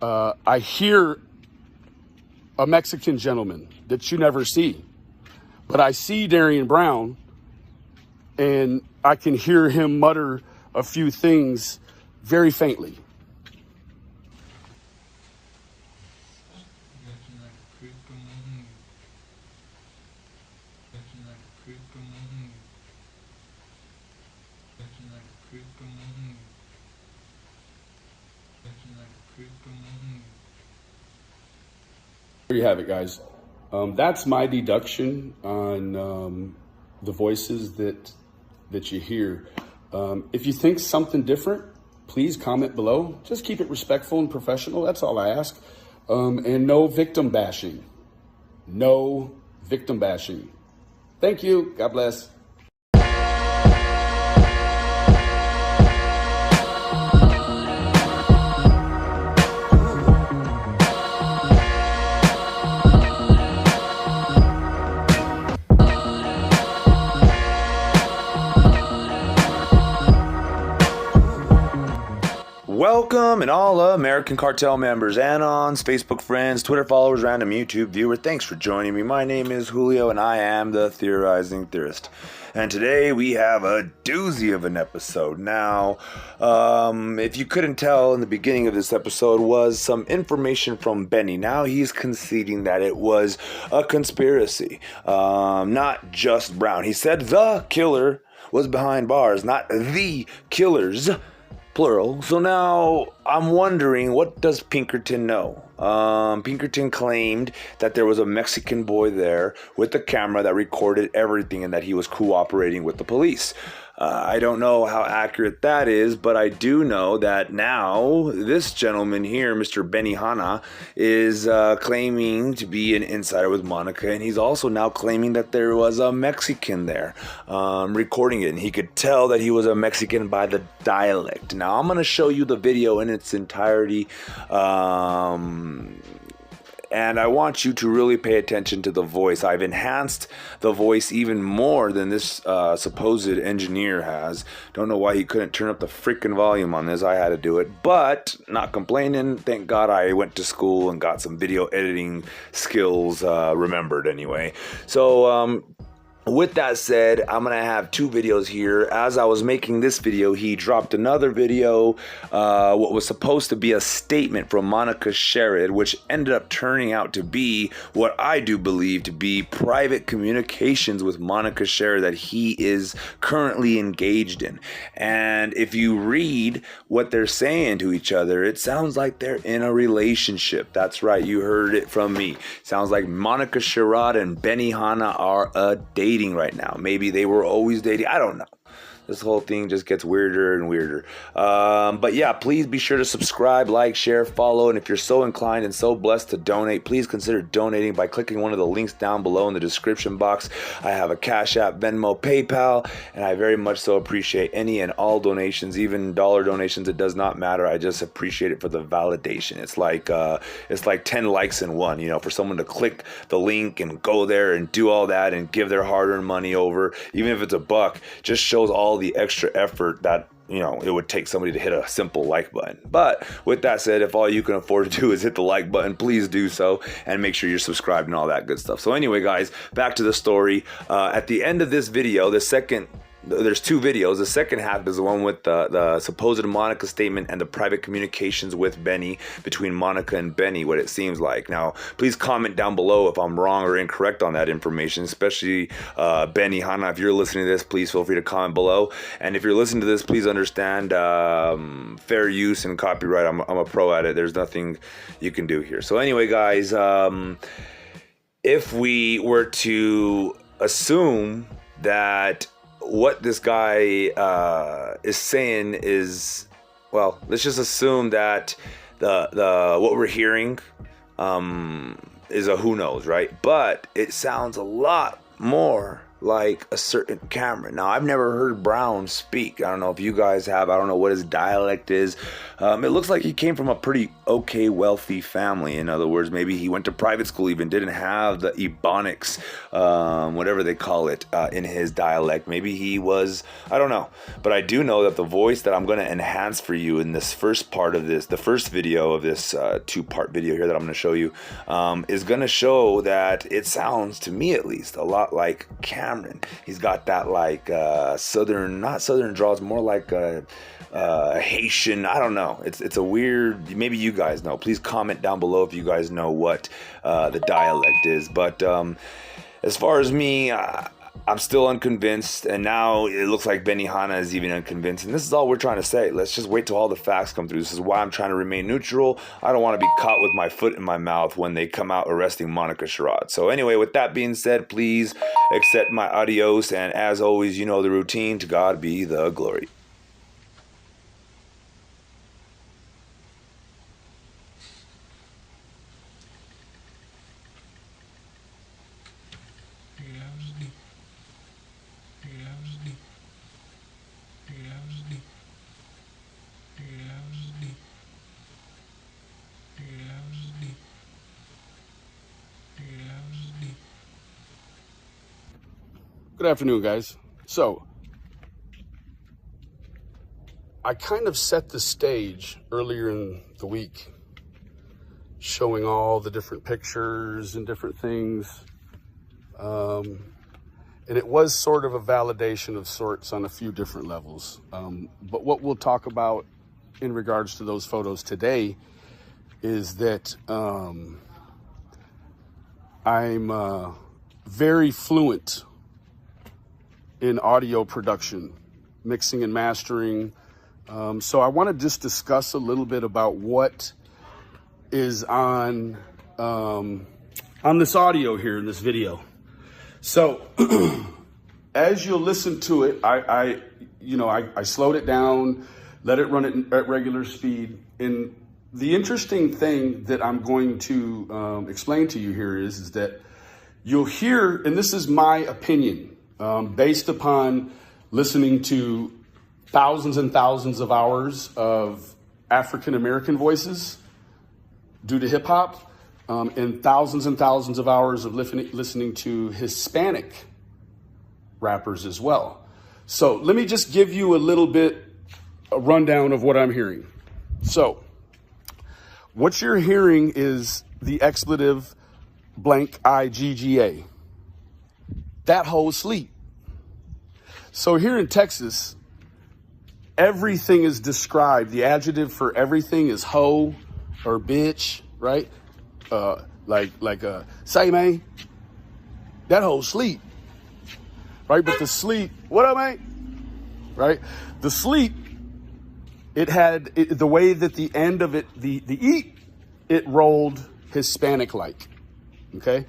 I hear a Mexican gentleman that you never see, but I see Darian Brown, and I can hear him mutter a few things very faintly. There you have it, guys. That's my deduction on the voices that you hear. If you think something different, please comment below. Just keep it respectful and professional. That's all I ask. And no victim bashing. No victim bashing. Thank you. God bless. Welcome and all American Cartel members, Anons, Facebook friends, Twitter followers, random YouTube viewer. Thanks for joining me. My name is Julio and I am the Theorizing Theorist. And today we have a doozy of an episode. Now, if you couldn't tell, in the beginning of this episode was some information from Benny. Now he's conceding that it was a conspiracy, not just Brown. He said the killer was behind bars, not the killers, plural. So now I'm wondering, what does Pinkerton know? Pinkerton claimed that there was a Mexican boy there with a camera that recorded everything and that he was cooperating with the police. I don't know how accurate that is, but I do know that now this gentleman here, Mr. Benihana, is claiming to be an insider with Monica, and he's also now claiming that there was a Mexican there recording it, and he could tell that he was a Mexican by the dialect. Now, I'm going to show you the video in its entirety, and I want you to really pay attention to the voice. I've enhanced the voice even more than this supposed engineer has. Don't know why he couldn't turn up the freaking volume on this. I had to do it, but not complaining. Thank God I went to school and got some video editing skills remembered anyway. So, with that said, I'm going to have two videos here. As I was making this video, he dropped another video, what was supposed to be a statement from Monica Sherrod, which ended up turning out to be what I do believe to be private communications with Monica Sherrod that he is currently engaged in. And if you read what they're saying to each other, it sounds like they're in a relationship. That's right, you heard it from me. Sounds like Monica Sherrod and Benihana are dating right now. Maybe they were always dating. I don't know. This whole thing just gets weirder and weirder. But yeah, please be sure to subscribe, like, share, follow, and if you're so inclined and so blessed to donate, please consider donating by clicking one of the links down below in the description box. I have a Cash App, Venmo, PayPal, and I very much so appreciate any and all donations, even dollar donations. It does not matter. I just appreciate it for the validation. It's like 10 likes in one, you know, for someone to click the link and go there and do all that and give their hard-earned money over, even if it's $1, just shows all the extra effort that, you know, it would take somebody to hit a simple like button. But with that said, if all you can afford to do is hit the like button, please do so, and make sure you're subscribed and all that good stuff. So anyway, guys, back to the story. At the end of this video, there's two videos. The second half is the one with the supposed Monica statement and the private communications with Benny, between Monica and Benny, what it seems like. Now, please comment down below if I'm wrong or incorrect on that information, especially Benny Hana. If you're listening to this, please feel free to comment below. And if you're listening to this, please understand fair use and copyright. I'm a pro at it. There's nothing you can do here. So anyway, guys, if we were to assume that what this guy is saying is, well, let's just assume that the what we're hearing is a who knows, right? But it sounds a lot more like a certain Kamron. Now, I've never heard Brown speak. I don't know if you guys have. I don't know what his dialect is. It looks like he came from a pretty okay, wealthy family. In other words, maybe he went to private school, even didn't have the ebonics, whatever they call it, in his dialect. Maybe he was, I don't know. But I do know that the voice that I'm going to enhance for you in this first part of this, the first video of this two-part video here that I'm going to show you, is going to show that it sounds, to me at least, a lot like Kamron. He's got that like southern, not southern drawl, it's more like a Haitian. I don't know. It's a weird. Maybe you guys know. Please comment down below if you guys know what the dialect is. But as far as me, I'm still unconvinced, and now it looks like Benihana is even unconvinced. And this is all we're trying to say. Let's just wait till all the facts come through. This is why I'm trying to remain neutral. I don't want to be caught with my foot in my mouth when they come out arresting Monica Sherrod. So anyway, with that being said, please accept my adios. And as always, you know the routine. To God be the glory. Good afternoon, guys. So, I kind of set the stage earlier in the week, showing all the different pictures and different things. And it was sort of a validation of sorts on a few different levels. But what we'll talk about in regards to those photos today is that I'm very fluent in audio production, mixing and mastering. So I want to just discuss a little bit about what is on this audio here in this video. So as you'll listen to it, I slowed it down, let it run at regular speed. And the interesting thing that I'm going to explain to you here is that you'll hear, and this is my opinion, based upon listening to thousands and thousands of hours of African American voices due to hip hop, and thousands of hours of listening to Hispanic rappers as well. So let me just give you a little bit a rundown of what I'm hearing. So what you're hearing is the expletive blank IGGA. That whole sleep. So here in Texas, everything is described. The adjective for everything is hoe or bitch, right? Say, man, that whole sleep, right? But the sleep, what up, mate? Right? The sleep, the way that the end of it, the eat, it rolled Hispanic-like, okay?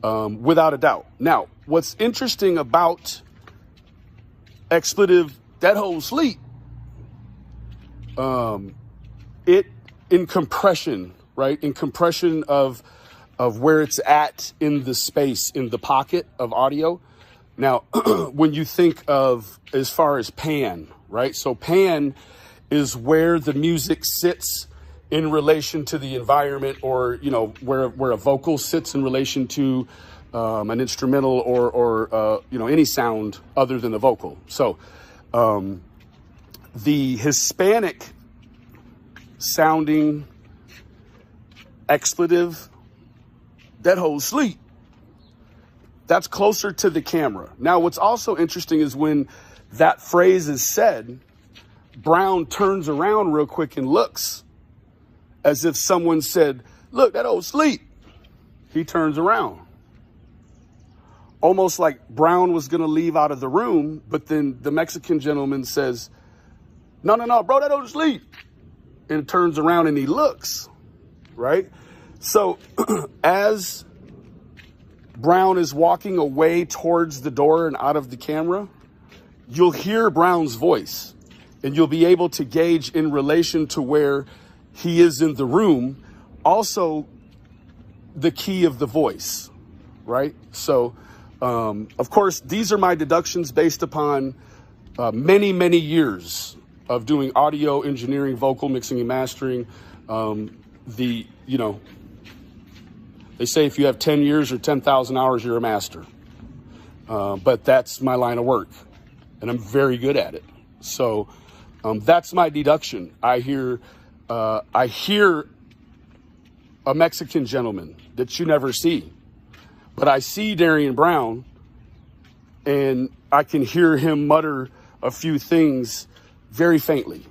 Without a doubt. Now, what's interesting about expletive, that whole sleep, it in compression, right? In compression of where it's at in the space, in the pocket of audio. Now, when you think of as far as pan, right? So pan is where the music sits in relation to the environment, or, where a vocal sits in relation to an instrumental or any sound other than the vocal. So the Hispanic sounding expletive, that whole sleep, that's closer to the camera. Now, what's also interesting is when that phrase is said, Brown turns around real quick and looks as if someone said, look, that old sleep. He turns around. Almost like Brown was going to leave out of the room, but then the Mexican gentleman says, no, bro, that old sleep. And turns around and he looks, right? So as Brown is walking away towards the door and out of the camera, you'll hear Brown's voice, and you'll be able to gauge in relation to where he is in the room, also the key of the voice, right? So Of course, these are my deductions based upon many, many years of doing audio engineering, vocal mixing and mastering. They say if you have 10 years or 10,000 hours, you're a master. But that's my line of work, and I'm very good at it. So that's my deduction. I hear a Mexican gentleman that you never see, but I see Darian Brown, and I can hear him mutter a few things very faintly.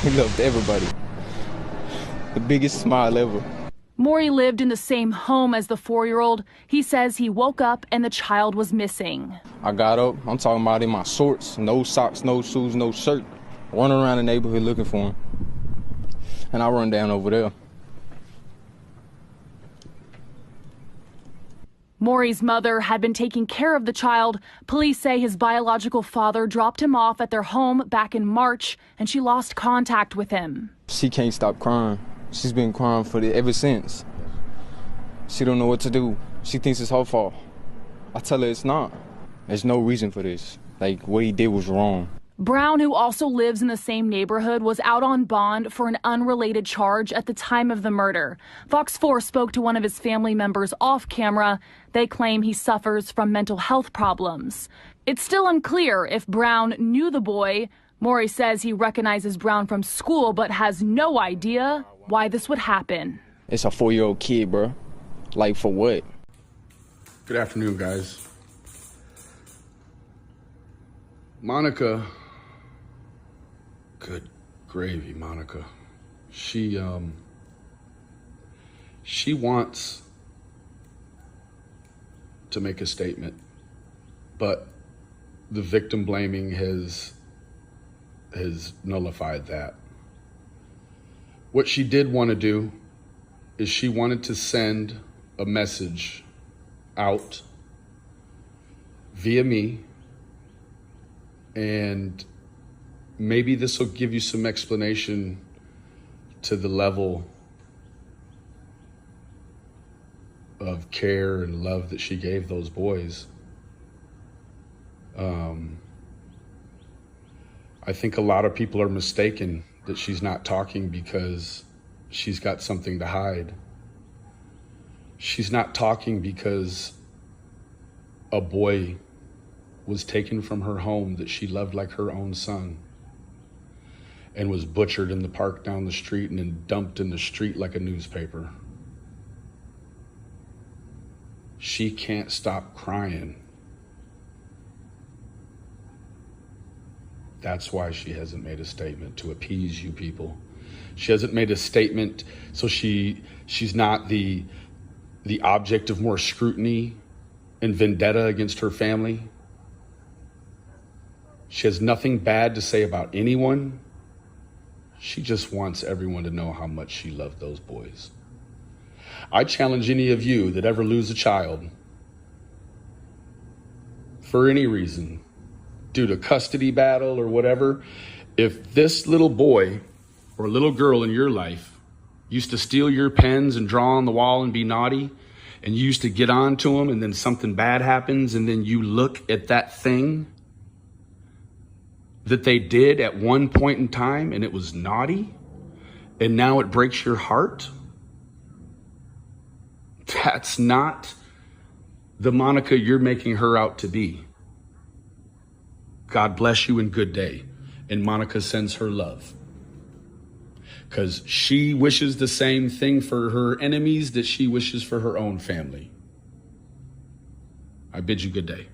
He loved everybody. The biggest smile ever. Maury lived in the same home as the 4-year-old. He says he woke up and the child was missing. I got up, I'm talking about in my shorts, no socks, no shoes, no shirt, running around the neighborhood looking for him. And I run down over there. Maury's mother had been taking care of the child. Police say his biological father dropped him off at their home back in March, and she lost contact with him. She can't stop crying. She's been crying ever since. She don't know what to do. She thinks it's her fault. I tell her it's not. There's no reason for this. Like, what he did was wrong. Brown, who also lives in the same neighborhood, was out on bond for an unrelated charge at the time of the murder. Fox 4 spoke to one of his family members off camera. They claim he suffers from mental health problems. It's still unclear if Brown knew the boy. Maury says he recognizes Brown from school, but has no idea why this would happen. It's a 4-year-old kid, bro. Like, for what? Good afternoon, guys. Monica, good gravy, Monica. She wants to make a statement, but the victim blaming has nullified that. What she did want to do is she wanted to send a message out via me, and maybe this will give you some explanation to the level of care and love that she gave those boys. I think a lot of people are mistaken that she's not talking because she's got something to hide. She's not talking because a boy was taken from her home that she loved like her own son and was butchered in the park down the street and then dumped in the street like a newspaper. She can't stop crying. That's why she hasn't made a statement, to appease you people. She hasn't made a statement so she's not the object of more scrutiny and vendetta against her family. She has nothing bad to say about anyone. She just wants everyone to know how much she loved those boys. I challenge any of you that ever lose a child for any reason, due to custody battle or whatever, if this little boy or little girl in your life used to steal your pens and draw on the wall and be naughty, and you used to get on to them, and then something bad happens, and then you look at that thing that they did at one point in time and it was naughty, and now it breaks your heart, that's not the Monica you're making her out to be. God bless you and good day. And Monica sends her love, because she wishes the same thing for her enemies that she wishes for her own family. I bid you good day.